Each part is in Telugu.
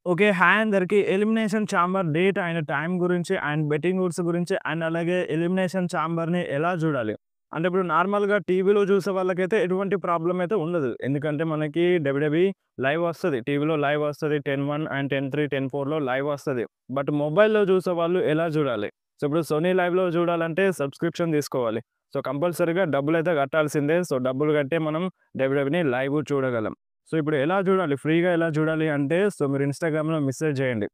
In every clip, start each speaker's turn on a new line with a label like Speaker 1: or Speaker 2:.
Speaker 1: ఓకే. హాయ్ అందరికి. Elimination chamber date and time గురించి అండ్ బెట్టింగ్ రూల్స్ గురించి అండ్ అలాగే ఎలిమినేషన్ చాంబర్‌ని ఎలా జూడాలి? అంటే ఇప్పుడు నార్మల్‌గా టీవీలో చూసే వాళ్ళకైతే ఎటువంటి ప్రాబ్లమ్ అయితే ఉండదు. ఎందుకంటే మనకి డబ్ల్యూడబ్ల్యూఈ లైవ్ వస్తది. టీవీలో లైవ్ వస్తది. 10:1 అండ్ 10:3, 10:4లో లైవ్ వస్తది. బట్ మొబైల్‌లో చూసేవాళ్ళు ఎలా జూడాలి? సో ఇప్పుడు సోనీ లైవ్‌లో జూడాలంటే సబ్స్క్రిప్షన్ తీసుకోవాలి. సో కంపల్సరీగా డబ్బులైతే కట్టాల్సిందే. సో డబ్బులు కట్టే మనం డబ్ల్యూడబ్ల్యూఈని లైవ్ చూడగలం. సో ఇప్పుడు ఎలా చూడాలి? ఫ్రీగా ఎలా చూడాలి అంటే, సో మీరు ఇన్‌స్టాగ్రామ్‌లో మెసేజ్ చేయండి.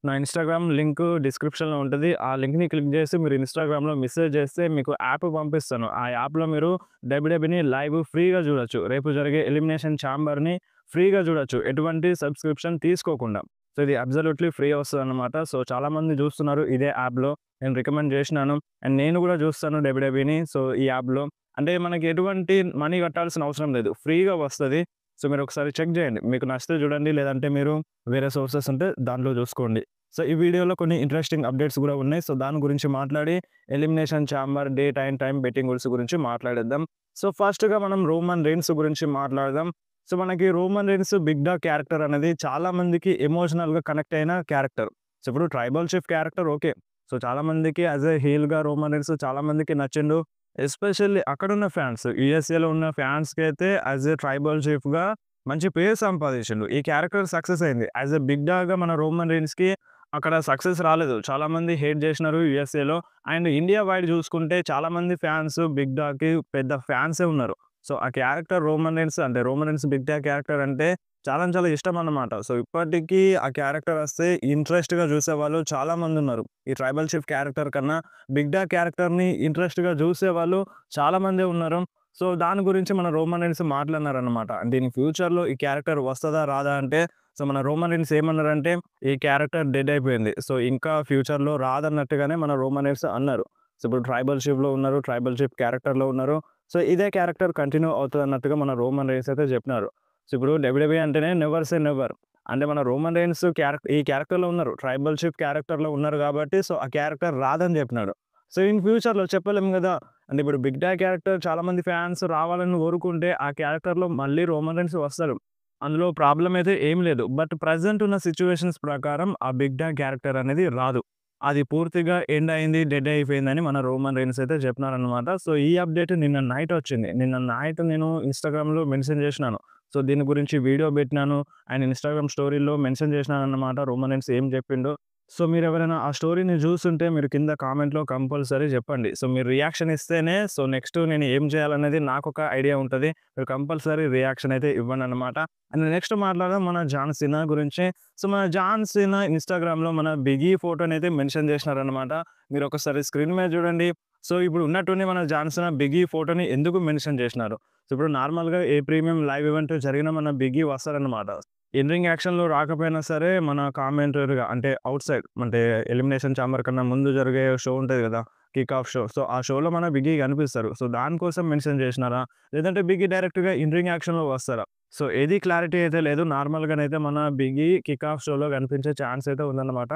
Speaker 1: నా ఇన్‌స్టాగ్రామ్ లింకు డిస్క్రిప్షన్‌లో ఉంటది. ఆ లింక్‌ని క్లిక్ చేసి మీరు ఇన్‌స్టాగ్రామ్‌లో మెసేజ్ చేస్తే మీకు యాప్ పంపిస్తాను. ఆ యాప్‌లో మీరు డబ్ల్యూడబ్ల్యూఈని లైవ్ ఫ్రీగా చూడొచ్చు. రేపు జరిగే ఎలిమినేషన్ చాంబర్‌ని ఫ్రీగా చూడొచ్చు. ఎటువంటి సబ్స్క్రిప్షన్ తీసుకోకుండా. సో ఇది అబ్సల్యూట్‌లీ ఫ్రీ వస్తదనమాట. సో చాలామంది చూస్తున్నారు ఇదే యాప్‌లో. నేను రికమెండ్ చేసినాను. అండ్ నేను కూడా చూస్తాను డబ్ల్యూడబ్ల్యూఈని. సో ఈ యాప్‌లో. అంటే మనకి ఎటువంటి మనీ కట్టాల్సిన అవసరం లేదు. ఫ్రీగా వస్తది. సో మీరొకసారి చెక్ జేయండి. మీకు నచ్చితే జూడండి. లేదంటే మీరు వేరే సోర్సెస్ ఉంటే దాంట్లో జూసుకోండి. సో ఈ వీడియోలో కొన్ని ఇంట్రెస్టింగ్ అప్డేట్స్ గూడా ఉన్నాయి. సో దాని గురించి మాట్లాడి elimination chamber, date and time betting rules గురించి మాట్లాడేద్దాం. సో ఫస్ట్‌గా మనం రోమన్ రీన్స్ గురించి మాట్లాడదాం. సో మనకి Roman Reigns big dog character అనేది చాలా మందికి ఎమోషనల్‌గా కనెక్ట్ అయిన క్యారెక్టర్. సో ఇప్పుడు tribal chief character okay. So చాలా మందికి యాస్ ఎ హీల్‌గా రోమన్ రీన్స్ చాలా మందికి నచ్చిండు. ఎస్పెషల్లీ అక్కడున్న ఫ్యాన్స్, యూఎస్ఏలో ఉన్న ఫ్యాన్స్‌కైతే యాస్ ఎ ట్రైబల్ చీఫ్‌గా మంచి పేరు సంపాదించిండు. ఈ క్యారెక్టర్ సక్సెస్ అయింది. యాస్ ఎ బిగ్ డాగ్‌గా మన రోమన్ రీన్స్‌కి అక్కడ సక్సెస్ రాలేదు. చాలామంది హేట్ జేసినారు యూఎస్ఏలో. అండ్ ఇండియా వైడ్ జూసుకుంటే చాలామంది ఫ్యాన్స్ బిగ్ డాగ్‌కి పెద్ద ఫ్యాన్సే ఉన్నారు. సో, ఆ క్యారెక్టర్ రోమన్ రీన్స్ అంటే Roman Reigns big dog character అంటే చాలా చాలా ఇష్టమన్నమాట. సో, ఇప్పటికి ఆ క్యారెక్టర్ వస్తే ఇంట్రెస్ట్‌గా జూసేవాళ్ళు చాలామందున్నారు. ఈ ట్రైబల్ చీఫ్ క్యారెక్టర్ కన్నా బిగ్ డాగ్ క్యారెక్టర్‌ని ఇంట్రెస్ట్‌గా జూసేవాళ్ళు చాలా మందే ఉన్నారు. సో, దాని గురించి మన రోమన్ రీన్స్ మాట్లాడినారనమాట. దీని ఫ్యూచర్‌లో ఈ క్యారెక్టర్ వస్తదా? రాదా? అంటే సో, మన రోమన్ రీన్స్ ఏమన్నారంటే, "ఈ క్యారెక్టర్ డెడ్ అయిపోయింది. సో, ఇంకా ఫ్యూచర్‌లో రాదన్నట్టుగానే మన రోమన్ రీన్స్ అన్నారు. సో, ఇప్పుడు ట్రైబల్ చీఫ్‌లో ఉన్నారు. ట్రైబల్ చీఫ్ క్యారెక్టర్‌లో ఉన్నారు. సో, ఇదే క్యారెక్టర్ కంటిన్యూ అవుతదన్నట్టుగా మన రోమన్ రీన్స్ అయితే జెప్పినారు. సో, ఇప్పుడు డబ్ల్యూడబ్ల్యూఈ అంటేనే నెవర్ సే నెవర్. అంటే మన రోమన్ రీన్స్ ఈ క్యారెక్టర్‌లో ఉన్నారు. ట్రైబల్ చీఫ్ క్యారెక్టర్‌లో ఉన్నారు గాబట్టి, సో, ఆ క్యారెక్టర్ రాదని జెప్పినాడు. సో, ఇన్ ఫ్యూచర్‌లో చెప్పలేం గదా! అంటే ఇప్పుడు 'బిగ్ డాగ్' క్యారెక్టర్ చాలామంది ఫ్యాన్స్ రావాలని కోరుకుంటే, ఆ క్యారెక్టర్‌లో మళ్ళీ రోమన్ రీన్స్ వస్తాడు. అందులో ప్రాబ్లమ్ అయితే ఏం లేదు. బట్ ప్రెజెంట్ ఉన్న సిట్యుయేషన్స్ ప్రకారం ఆ 'బిగ్ డాగ్' క్యారెక్టర్ అనేది రాదు. అది పూర్తిగా ఎండ్ అయింది, డెడ్ అయిపోయిందని మన రోమన్ రీన్స్ అయితే చెప్పినారనమాట. సో, ఈ అప్డేట్ నిన్న నైట్ వచ్చింది. నిన్న నైట్ నేను ఇన్‌స్టాగ్రామ్‌లో మెన్షన్ చేసినాను. సో, దీని గురించి వీడియో పెట్టినాను. అండ్ ఇన్‌స్టాగ్రామ్ స్టోరీలో మెన్షన్ చేసినానన్నమాట. రోమన్ రీన్స్ ఏం చెప్పిండో. సో, మీరెవరైనా ఆ స్టోరీని జూసుంటే మీరు కింద కామెంట్‌లో కంపల్సరీ జెప్పండి. సో, మీరు రియాక్షన్ ఇస్తేనే సో, నెక్స్ట్ నేను ఏం జేయాలనేది నాకొక ఐడియా ఉంటది. మీరు కంపల్సరీ రియాక్షన్ అయితే ఇవ్వండనమాట. అండ్ నెక్స్ట్ మాట్లాడదాం మన జాన్ సీనా గురించి. సో, మన జాన్ సీనా ఇన్‌స్టాగ్రామ్‌లో మన బిగ్గీ ఫోటోనైతే మెన్షన్ జేసినారనమాట. మీరొకసారి స్క్రీన్ మీద జూడండి. సో, ఇప్పుడు ఉన్నట్టుండి మన జాన్ సీనా బిగ్గీ ఫోటోని ఎందుకు మెన్షన్ జేసినారు? సో, ఇప్పుడు నార్మల్‌గా ఏ ప్రీమియం లైవ్ ఈవెంట్ జరిగినా మన బిగ్గీ వస్తాడనమాట. ఇన్ రింగ్ యాక్షన్‌లో రాకపోయినా సరే, మన కామెంటరీగా అంటే ఔట్‌సైడ్ అంటే ఎలిమినేషన్ చాంబర్ కన్నా ముందు జరిగే షో ఉంటది గదా! Kick of show. సో, ఆ షోలో మన బిగ్గీ కనిపిస్తారు. సో, దానికోసం మెన్షన్ చేసినారా? లేదంటే బిగ్గీ డైరెక్ట్‌గా ఇన్ రింగ్ యాక్షన్‌లో వస్తారా? సో, ఏది క్లారిటీ అయితే లేదు. నార్మల్‌గానైతే మన బిగ్గీ కిక్ ఆఫ్ షోలో కనిపించే ఛాన్స్ అయితే ఉందన్నమాట.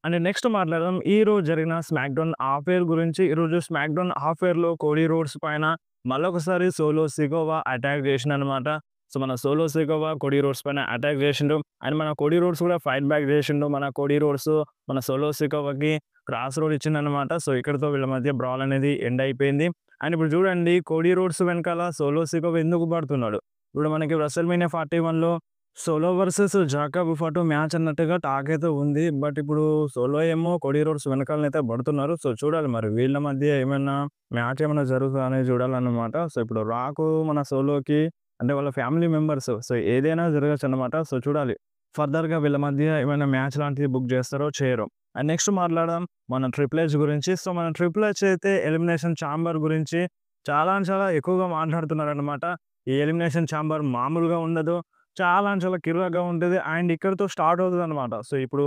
Speaker 1: అండ్ నెక్స్ట్ మాట్లాడదాం. ఈరోజు జరిగిన స్మాక్‌డౌన్ హాఫ్ ఎయిర్ గురించి. ఈరోజు స్మాక్‌డౌన్ హాఫ్ ఎయిర్‌లో కోడీ రోడ్స్ పైన మళ్ళొకసారి సోలో సికోవా అటాక్ చేసిండనమాట. సో, మన సోలో సికోవా కోడీ రోడ్స్ పైన అటాక్ చేసిండు. అండ్ మన కోడీ రోడ్స్ కూడా ఫైట్ బ్యాక్ చేసిండు. మన కోడీ రోడ్స్ మన సోలో సికోవాకి క్రాస్ రోడ్ ఇచ్చిందనమాట. సో, ఇక్కడితో వీళ్ళ మధ్య బ్రాల్ అనేది ఎండ్ అయిపోయింది. అండ్ ఇప్పుడు చూడండి కోడీ రోడ్స్ వెనకాల సోలో సికోవా ఎందుకు పడుతున్నాడు? ఇప్పుడు మనకి రెసల్‌మేనియా 41లో సోలో వర్సెస్ జాకా బుఫాటో మ్యాచ్ అన్నట్టుగా టాక్ అయితే ఉంది. బట్ ఇప్పుడు సోలో ఏమో కోడీ రోడ్స్ వెనకాలనైతే పడుతున్నారు. సో, చూడాలి మరి వీళ్ళ మధ్య ఏమైనా మ్యాచ్ ఏమైనా జరుగుతదా అనేది చూడాలన్నమాట. సో, ఇప్పుడు రాకు మన సోలోకి అంటే వాళ్ళ ఫ్యామిలీ మెంబర్స్. సో, ఏదైనా జరగొచ్చన్నమాట. సో, చూడాలి. ఫర్దర్‌గా వీళ్ళ మధ్య ఏమైనా మ్యాచ్ లాంటిది బుక్ చేస్తారో చేయరో. అండ్ నెక్స్ట్ మాట్లాడదాం మన ట్రిపుల్ హెచ్ గురించి. సో, మన ట్రిపుల్ హెచ్ అయితే ఎలిమినేషన్ చాంబర్ గురించి చాలా అంటే చాలా ఎక్కువగా మాట్లాడుతున్నారన్నమాట. ఈ ఎలిమినేషన్ చాంబర్ మామూలుగా ఉండదు. చాలా అంటే చాలా కిర్రాక్‌గా ఉంటది. అండ్ ఇక్కడితో స్టార్ట్ అవుతదనమాట. సో, ఇప్పుడు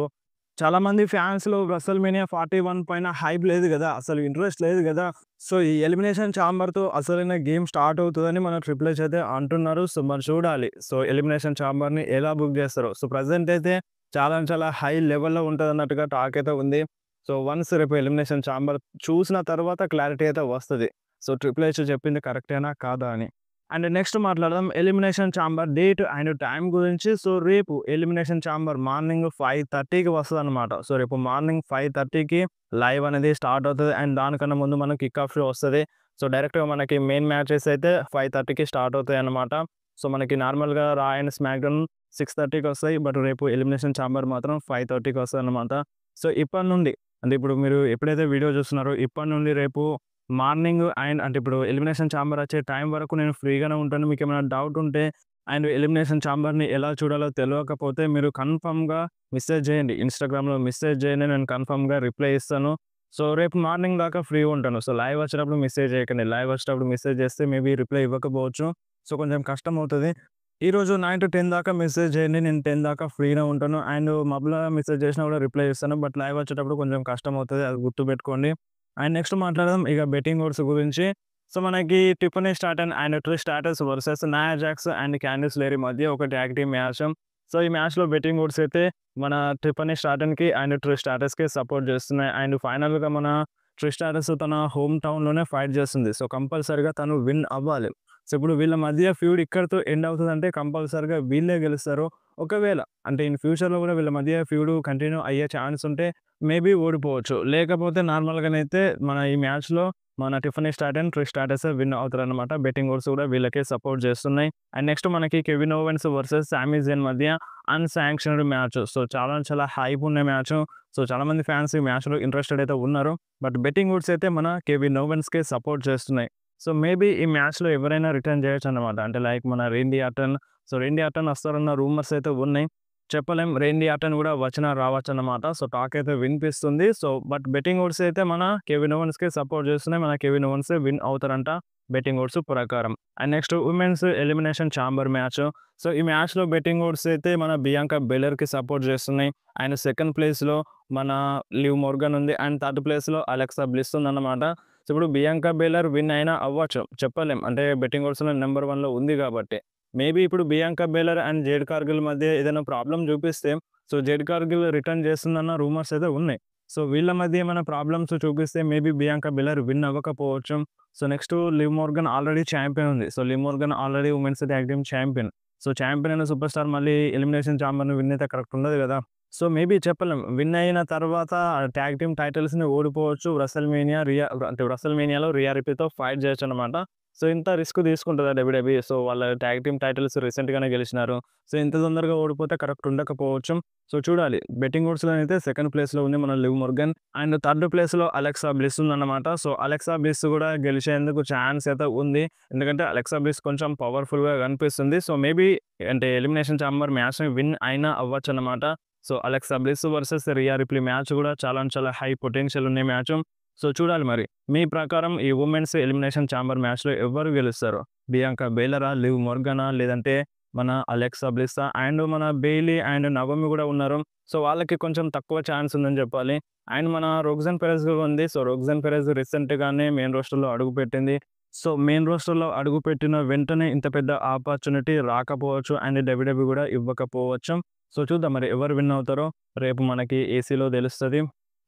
Speaker 1: చాలామంది ఫ్యాన్స్‌లో రెసల్‌మేనియా 41 పైన హైప్ లేదు గదా! అసలు ఇంట్రెస్ట్ లేదు గదా! సో, ఈ ఎలిమినేషన్ చాంబర్‌తో అసలైన గేమ్ స్టార్ట్ అవుతదని మన ట్రిపుల్ హెచ్ అయితే అంటున్నారు. సో, మరి చూడాలి. సో, ఎలిమినేషన్ చాంబర్‌ని ఎలా బుక్ జేస్తారో. సో, ప్రెజెంట్ అయితే చాలా అంటే చాలా హై లెవెల్‌లో ఉంటదన్నట్టుగా టాక్ అయితే ఉంది. సో, వన్స్ రేపు ఎలిమినేషన్ చాంబర్ చూసిన తర్వాత క్లారిటీ అయితే వస్తది. సో, ట్రిపుల్ హెచ్ చెప్పింది కరెక్టేనా? కాదా అని. అండ్ నెక్స్ట్ మాట్లాడదాం elimination chamber date and time గురించి. సో, రేపు ఎలిమినేషన్ ఛాంబర్ మార్నింగ్ 5:30కి వస్తదనమాట. సో, రేపు మార్నింగ్ 5:30కి లైవ్ అనేది స్టార్ట్ అవుతది. అండ్ దానికన్నా ముందు మనకు కిక్ ఆఫ్ షో వస్తది. సో, డైరెక్ట్‌గా మనకి మెయిన్ మ్యాచెస్ అయితే 5:30కి స్టార్ట్ అవుతాయన్నమాట. సో, మనకి నార్మల్‌గా రా అండ్ స్మాక్ డౌన్ 6:30కి వస్తాయి. బట్ రేపు ఎలిమినేషన్ ఛాంబర్ మాత్రం 5:30కి వస్తదనమాట. సో, ఇప్పటి నుండి అంటే ఇప్పుడు మీరు ఎప్పుడైతే వీడియో చూస్తున్నారో ఇప్పటి నుండి రేపు మార్నింగ్ అండ్ అంటే ఇప్పుడు ఎలిమినేషన్ ఛాంబర్ వచ్చే టైం వరకు నేను ఫ్రీగానే ఉంటాను. మీకేమైనా డౌట్ ఉంటే అండ్ ఎలిమినేషన్ ఛాంబర్‌ని ఎలా చూడాలో తెలవకపోతే మీరు కన్ఫర్మ్‌గా మెసేజ్ చేయండి. ఇన్‌స్టాగ్రామ్‌లో మెసేజ్ చేయండి. నేను కన్ఫర్మ్‌గా రిప్లై ఇస్తాను. సో, రేపు మార్నింగ్ దాకా ఫ్రీగా ఉంటాను. సో, లైవ్ వచ్చేటప్పుడు మెసేజ్ చేయకండి. లైవ్ వచ్చేటప్పుడు మెసేజ్ చేస్తే మేబీ రిప్లై ఇవ్వకపోవచ్చు. సో, కొంచెం కష్టమవుతది. ఈరోజు 9-10 దాకా మెసేజ్ చేయండి. నేను 10 దాకా ఫ్రీగా ఉంటాను. అండ్ మధ్యలో మెసేజ్ చేసినా కూడా రిప్లై ఇస్తాను. బట్ లైవ్ వచ్చేటప్పుడు కొంచెం కష్టమవుతది. అది గుర్తుపెట్టుకోండి. అండ్ నెక్స్ట్ మాట్లాడదాం ఇక బెట్టింగ్ ఓడ్స్ గురించి. సో, మనకి Tiffany Stratton and Trish Stratus versus Nia Jax and Candice LeRae మధ్య ఒక ట్యాగ్ టీమ్ మ్యాచ్. సో, ఈ మ్యాచ్‌లో బెట్టింగ్ ఓడ్స్ అయితే మన టిఫనీ స్టార్టన్‌కి అండ్ ట్రిష్ స్ట్రాటస్‌కి సపోర్ట్ చేస్తున్నాయి. అండ్ ఫైనల్‌గా మన ట్రిష్ స్ట్రాటస్ తన హోమ్ టౌన్‌లోనే ఫైట్ చేస్తుంది. సో, కంపల్సరీగా తను విన్ అవ్వాలి. సో, ఇప్పుడు వీళ్ళ మధ్య ఫ్యూడ్ ఇక్కడితో ఎండ్ అవుతదంటే కంపల్సరీగా వీళ్ళే గెలుస్తారు. ఒకవేళ అంటే ఇన్ ఫ్యూచర్‌లో కూడా వీళ్ళ మధ్య ఫ్యూడ్ కంటిన్యూ అయ్యే ఛాన్స్ ఉంటే మేబీ ఓడిపోవచ్చు. లేకపోతే నార్మల్‌గానైతే మన ఈ మ్యాచ్‌లో మన Tiffany Stratton, Trish Stratus win అవుతారనమాట. బెట్టింగ్ ఓడ్స్ కూడా వీళ్ళకే సపోర్ట్ చేస్తున్నాయి. అండ్ నెక్స్ట్ మనకి Kevin Owens versus Sami Zayn మధ్య అన్‌శాంక్షన్డ్ మ్యాచ్. సో, చాలా చాలా హైప్ ఉన్న మ్యాచ్. సో, చాలామంది ఫ్యాన్స్ ఈ మ్యాచ్‌లో ఇంట్రెస్టెడ్ అయితే ఉన్నారు. బట్ బెట్టింగ్ ఓడ్స్ అయితే మన కెవిన్ ఓవెన్స్‌కే సపోర్ట్ చేస్తున్నాయి. సో, మేబీ ఈ మ్యాచ్‌లో ఎవరైనా రిటర్న్ చేయొచ్చనమాట. అంటే లైక్ మన రేండీ ఆర్టన్. సో, రేండీ ఆర్టన్ వస్తారన్న రూమర్స్ అయితే ఉన్నాయి. చెప్పలేం. రేండీ ఆర్టన్ కూడా వచ్చినా రావచ్చన్నమాట. సో, టాక్ అయితే వినిపిస్తుంది. సో, బట్ బెట్టింగ్ ఓడ్స్ అయితే మన కెవిన్ ఓవెన్స్‌కే సపోర్ట్ చేస్తున్నాయి. మన కెవిన్ ఓవెన్సే విన్ అవుతారంట బెట్టింగ్ ఓడ్స్ ప్రకారం. And next women's elimination chamber match. So, ఈ మ్యాచ్‌లో బెట్టింగ్ ఓడ్స్ అయితే మన బియాంకా బెలర్‌కి సపోర్ట్ చేస్తున్నాయి. అండ్ సెకండ్ ప్లేస్‌లో మన లివ్ మోర్గన్ ఉంది. అండ్ థర్డ్ ప్లేస్‌లో అలెక్సా బ్లిస్ ఉందన్నమాట. సో, ఇప్పుడు బియాంకా బెలర్ విన్ అయినా అవ్వచ్చు. చెప్పలేం. అంటే బెట్టింగ్ ఓడ్స్‌లో నంబర్ 1లో ఉంది కాబట్టి. మేబీ ఇప్పుడు Bianca Belair and Jade Cargill మధ్య ఏదైనా ప్రాబ్లమ్ చూపిస్తే సో, జేడ్ కార్గిల్ రిటర్న్ చేస్తుందన్న రూమర్స్ అయితే ఉన్నాయి. సో, వీళ్ళ మధ్య ఏమైనా ప్రాబ్లమ్స్ చూపిస్తే మేబీ బియాంకా బెలర్ విన్ అవ్వకపోవచ్చు. So, next Liv Morgan already champion ఉంది. So, Liv Morgan already women's tag team champion. So, champion అయిన సూపర్ స్టార్ మళ్ళీ ఎలిమినేషన్ ఛాంబర్‌ని విన్ అయితే కరెక్ట్ ఉండదు కదా! సో, మేబీ చెప్పలేం. విన్ అయిన తర్వాత ట్యాగ్ టీమ్ టైటిల్స్‌ని ఓడిపోవచ్చు. వ్రెసల్‌మేనియాలో రియా రిప్లీతో ఫైట్ చేయొచ్చనమాట. సో, ఇంత రిస్క్ తీసుకుంటదా డబ్ల్యూడబ్ల్యూఈ. సో, వాళ్ళ ట్యాగ్ టీమ్ టైటిల్స్ రీసెంట్‌గానే గెలిచినారు. సో, ఇంత తొందరగా ఓడిపోతే కరెక్ట్ ఉండకపోవచ్చు. సో, చూడాలి. బెట్టింగ్ ఓడ్స్‌లో అయితే సెకండ్ ప్లేస్‌లో ఉంది మన లివ్ మోర్గన్. అండ్ థర్డ్ ప్లేస్‌లో అలెక్సా బ్లిస్ ఉందన్నమాట. సో, అలెక్సా బ్లిస్ కూడా గెలిచేందుకు ఛాన్స్ అయితే ఉంది. ఎందుకంటే అలెక్సా బ్లిస్ కొంచెం పవర్‌ఫుల్‌గా కనిపిస్తుంది. సో, మేబీ అంటే ఎలిమినేషన్ ఛాంబర్ మ్యాచ్‌ని విన్ అయినా అవ్వచ్చన్నమాట. So, Alexa Bliss versus Rhea Ripley match కూడా చాలా చాలా హై పొటెన్షియల్ ఉన్న మ్యాచ్. సో, చూడాలి మరి. మీ ప్రకారం ఈ వుమెన్స్ ఎలిమినేషన్ ఛాంబర్ మ్యాచ్‌లో ఎవరు గెలుస్తారు? బియాంకా బెలరా? లివ్ మోర్గనా? లేదంటే మన అలెక్సా బ్లిస్సా? అండ్ మన బెయిలీ అండ్ నవోమి కూడా ఉన్నారు. సో, వాళ్ళకి కొంచెం తక్కువ ఛాన్స్ ఉందని చెప్పాలి. అండ్ మన రోగ్జన్ పెరెజ్ కూడా ఉంది. సో, రోగ్జన్ పెరెజ్ రీసెంట్‌గానే మెయిన్ రోస్టర్‌లో అడుగుపెట్టింది. సో, మెయిన్ రోస్టర్‌లో అడుగుపెట్టిన వెంటనే ఇంత పెద్ద ఆపర్చునిటీ రాకపోవచ్చు. అండ్ డబ్ల్యూడబ్ల్యూఈ కూడా ఇవ్వకపోవచ్చు. సో, చూద్దాం మరి ఎవరు విన్ అవుతారో రేపు మనకి ఏసీలో తెలుస్తది.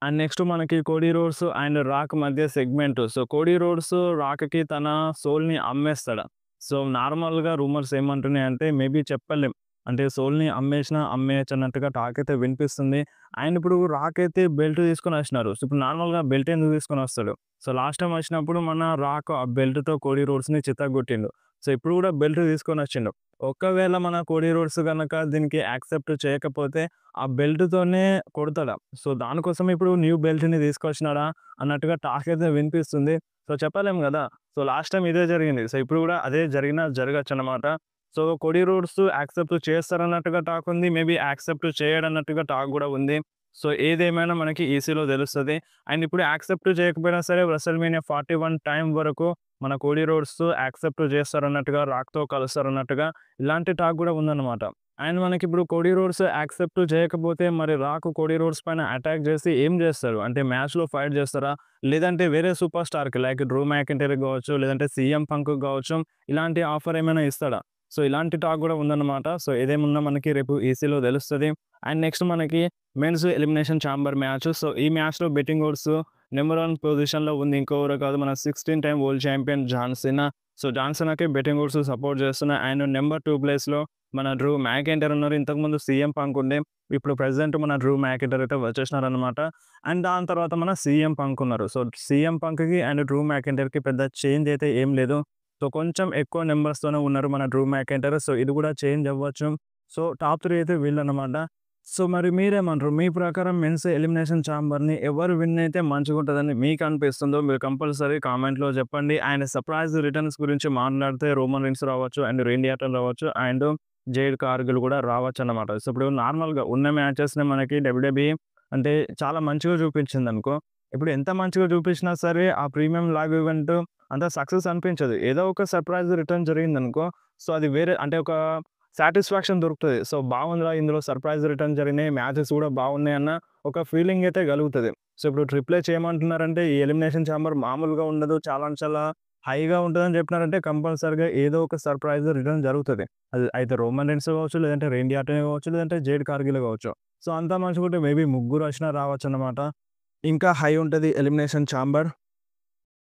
Speaker 1: అండ్ నెక్స్ట్ మనకి కోడీ రోడ్స్ అండ్ రాక్ మధ్య సెగ్మెంట్. సో, కోడీ రోడ్స్ రాక్‌కి తన సోల్‌ని అమ్మేస్తాడా? సో, నార్మల్‌గా రూమర్స్ ఏమంటున్నాయంటే మేబీ చెప్పలేం. అంటే సోల్‌ని అమ్మేసినా అమ్మేయొచ్చు అన్నట్టుగా టాక్ అయితే వినిపిస్తుంది. అండ్ ఇప్పుడు రాక్ అయితే బెల్ట్ తీసుకొనొచ్చినారు. సో, ఇప్పుడు నార్మల్‌గా బెల్ట్ ఎందుకు తీసుకొనొస్తాడు? సో, లాస్ట్ టైమ్ వచ్చినప్పుడు మన రాక్ ఆ బెల్ట్‌తో కోడీ రోడ్స్‌ని చితగ్గొట్టిండు. సో, ఇప్పుడు కూడా బెల్ట్ తీసుకొనొచ్చిండు. ఒకవేళ మన కోడీ రోడ్స్ గనక దీనికి యాక్సెప్ట్ చేయకపోతే ఆ బెల్ట్‌తోనే కొడతాడా? సో, దానికోసం ఇప్పుడు న్యూ బెల్ట్‌ని తీసుకొచ్చినాడా అన్నట్టుగా టాక్ అయితే వినిపిస్తుంది. సో, చెప్పలేం గదా! సో, లాస్ట్ టైమ్ ఇదే జరిగింది. సో, ఇప్పుడు కూడా అదే జరిగినా జరగొచ్చన్నమాట. సో, కోడీ రోడ్స్ యాక్సెప్ట్ చేస్తారన్నట్టుగా టాక్ ఉంది. మేబీ యాక్సెప్ట్ చేయడన్నట్టుగా టాక్ గూడా ఉంది. సో, ఏదేమైనా మనకి ఈసీలో తెలుస్తది. అండ్ ఇప్పుడు యాక్సెప్ట్ చేయకపోయినా సరే రెసల్‌మేనియా 41 టైం వరకు మన కోడీ రోడ్స్ యాక్సెప్ట్ చేస్తారన్నట్టుగా, రాక్‌తో కలుస్తారన్నట్టుగా ఇలాంటి టాక్ గూడా ఉందన్నమాట. అండ్ మనకిప్పుడు కోడీ రోడ్స్ యాక్సెప్ట్ చేయకపోతే మరి రాక్ కోడీ రోడ్స్ పైన అటాక్ చేసి ఏం చేస్తారు? అంటే మ్యాచ్‌లో ఫైట్ చేస్తారా? లేదంటే వేరే సూపర్ స్టార్‌కి లైక్ డ్రూ మ్యాకింటైర్‌కి గావచ్చు, లేదంటే సీఎం పంక్‌కి గావచ్చు ఇలాంటి ఆఫర్ ఏమైనా ఇస్తాడా? సో, ఇలాంటి టాక్ గూడా ఉందన్నమాట. సో, ఏదేమున్నా మనకి రేపు ఈసీలో తెలుస్తది. అండ్ నెక్స్ట్ మనకి men's elimination chamber match. So, ఈ మ్యాచ్‌లో బెట్టింగ్ ఓడ్స్ నంబర్ 1 పొజిషన్‌లో ఉంది. ఇంకెవరో కాదు మన 16 time world champion John Cena. So, జాన్సన్‌కి బెట్టింగ్ ఓడ్స్ సపోర్ట్ చేస్తున్నాయి. అండ్ నెంబర్ 2 ప్లేస్‌లో మన డ్రూ మ్యాకెంటైర్ ఉన్నారు. ఇంతకుముందు సీఎం పంక్ ఉండే. ఇప్పుడు ప్రెజెంట్ మన డ్రూ మ్యాకెంటైర్ అయితే వచ్చేసినారనమాట. అండ్ దాని తర్వాత మన సీఎం పంక్ ఉన్నారు. సో, సీఎం పంక్‌కి అండ్ డ్రూ మ్యాకెంటైర్‌కి పెద్ద చేంజ్ అయితే ఏం లేదు. సో, కొంచెం ఎక్కువ నంబర్స్‌తోనే ఉన్నారు మన డ్రూ మ్యాకెంటైర్. సో, ఇది కూడా చేంజ్ అవ్వచ్చు. సో, టాప్ 3 అయితే వీళ్ళనమాట. సో, మరి మీరేమంటారు? మీ ప్రకారం మెన్స్ ఎలిమినేషన్ చాంబర్‌ని ఎవరు విన్ అయితే మంచిగుంటదని మీకనిపిస్తుందో మీరు కంపల్సరీ కామెంట్‌లో చెప్పండి. అండ్ సర్ప్రైజ్ రిటర్న్స్ గురించి మాట్లాడితే రోమన్ రీన్స్ రావచ్చు, అండ్ రేండీ ఆర్టన్ రావచ్చు, అండ్ జేడ్ కార్గిల్ కూడా రావచ్చనమాట. సో, ఇప్పుడు నార్మల్‌గా ఉన్న మ్యాచెస్‌ని మనకి డబ్ల్యూడబ్ల్యూఈ అంటే చాలా మంచిగా చూపించిందనుకో, ఇప్పుడు ఎంత మంచిగా చూపించినా సరే ఆ ప్రీమియం లైవ్ ఈవెంట్ అంత సక్సెస్ అనిపించదు. ఏదో ఒక సర్ప్రైజ్ రిటర్న్ జరిగిందనుకో, సో, అది వేరే అంటే ఒక సాటిస్ఫాక్షన్ దొరుకుతది. సో, బాగుందిరా ఇందులో సర్ప్రైజ్ రిటర్న్ జరిగినాయి. మ్యాచెస్ కూడా బాగున్నాయన్న ఒక ఫీలింగ్ అయితే కలుగుతది. సో, ఇప్పుడు ట్రిపుల్ హెచ్ ఏమంటున్నారంటే ఈ ఎలిమినేషన్ చాంబర్ మామూలుగా ఉండదు. చాలా అంటే చాలా హైగా ఉంటదని చెప్పినారంటే కంపల్సరీగా ఏదో ఒక సర్ప్రైజ్ రిటర్న్ జరుగుతది. అది అయితే రోమన్ రీన్స్ కావచ్చు, లేదంటే రేండీ ఆర్టన్ కావచ్చు, లేదంటే జేడ్ కార్గిల్ కావచ్చు. సో, అంతా మంచిగుంటే మేబీ ముగ్గురు వచ్చినా రావచ్చన్నమాట. ఇంకా హై ఉంటది ఎలిమినేషన్ చాంబర్.